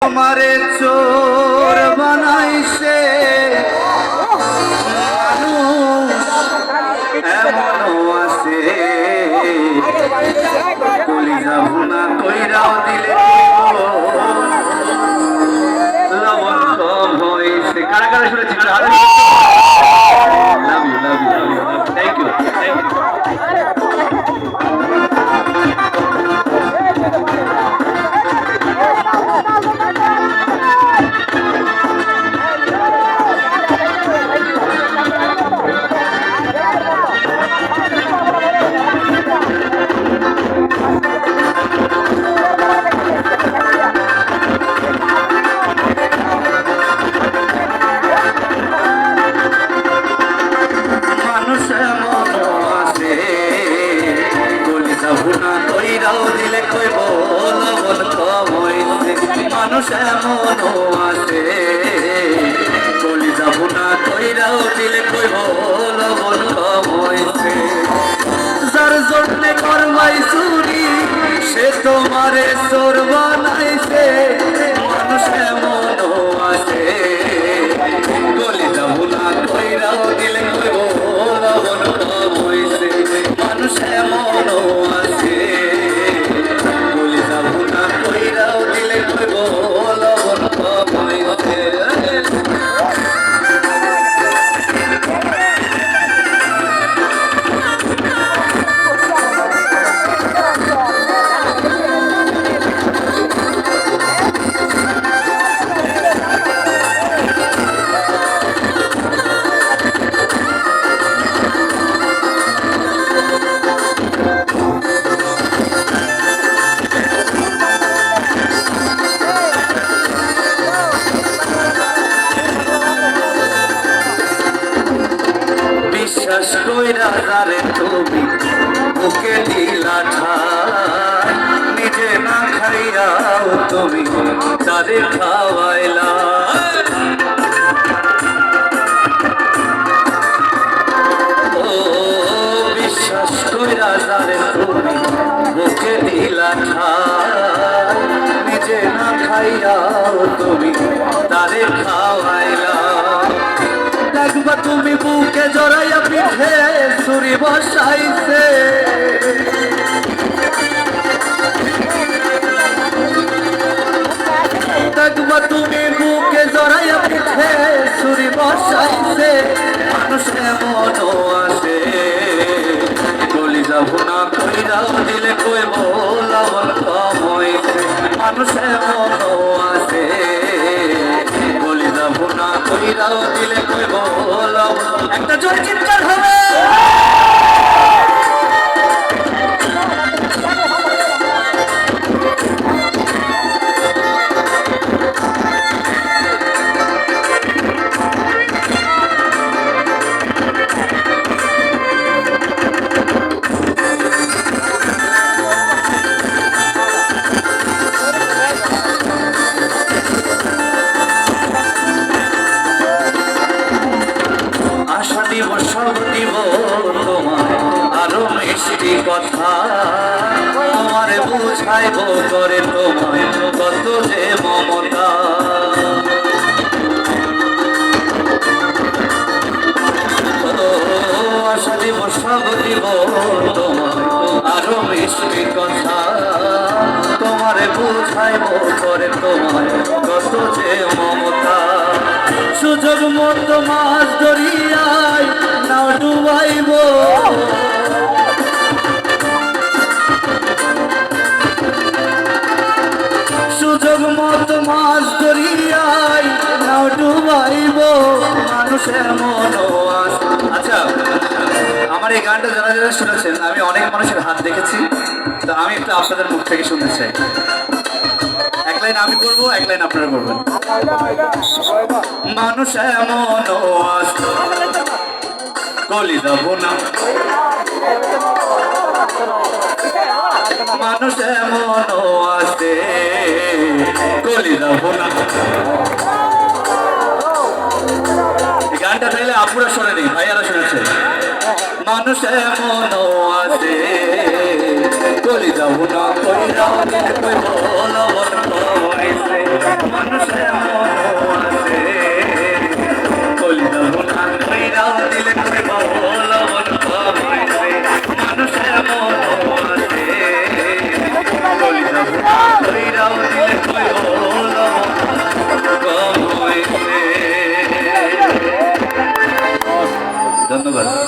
তোমারে চোর বানাইছে এমনও আছে কলিজা ভুনা কইরাও দিলে লবণ কম হয়েছে। কারা কারা শুনেছি? Love you love you love you thank you thank you. মানুষ এমনও আছে কলিজা ভুনা কইরাও দিলে কইব লবণ কম হইছে। যার জন্যে করবাই চুরি সে তোমারে চোর বানাইছে। মানুষ এমনও আছে কলিজা ভুনা কইরাও দিলে কইব লবণ কম হইছে। মানুষ এমনও আছে কলিজা ভুনা কইরাও দিলে কইব লবণ কম হইছে। বিশ্বাস কইরা যারে তুমি বুকে দিলা ঠাই নিজে না খাইয়াও তুমি তারে খাওয়াইলা। ও বিশ্বাস কইরা যারে তুমি বুকে দিলা ঠাই নিজে না খাইয়াও তুমি তারে খাওয়াইলা। দেখবা তুমি বুকে জড়াইয়া পিঠে ছুরি বসাইছে। দেখবা তুমি বুকে জড়াইয়া পিঠে ছুরি বসাইছে। মানুষ এমনও আছে কলিজা ভুনা কইরাও দিলে কইব লবণ কম হইছে। মানুষ এমনও আছে কলিজা ভুনা কইরাও দিলে কইব লবণ। একটা জোরে চিৎকার হবে। সব দিব তোমায় আরো মিষ্টি কথা তোমার বুঝাইব করে তোমায় কত যে মমতা। আশা দিব সব দিব তোমায় আরো মিষ্টি কথা তোমার বুঝাইব করে তোমায় কত যে মমতা। সুযোগ মতো মাছ ধরিয়ায় নাও ডুবাইব। সুযোগ মতো মাছ ধরিয়ায় নাও ডুবাইব। মানুষ এমনও আছে। আচ্ছা আমার এই গানটা যারা যারা শুনেছেন আমি অনেক মানুষের হাত দেখেছি, তো আমি একটু আপনাদের মুখ থেকে শুনতে চাই। এক লাইন আমি করবো, এক লাইন আপনারা করবেন। মানুষ এমনও আছে কলিজা ভুনা, মানুষ এমনও আছে কলিজা ভুনা। গানটা চাইলে আপুরা শোনেনি, ভাইয়ারা শুনেছে। মানুষ এমনও আছে কলিজা ভুনা কইরাও দিলে কইব লবণ কম হইছে। ধন্যবাদ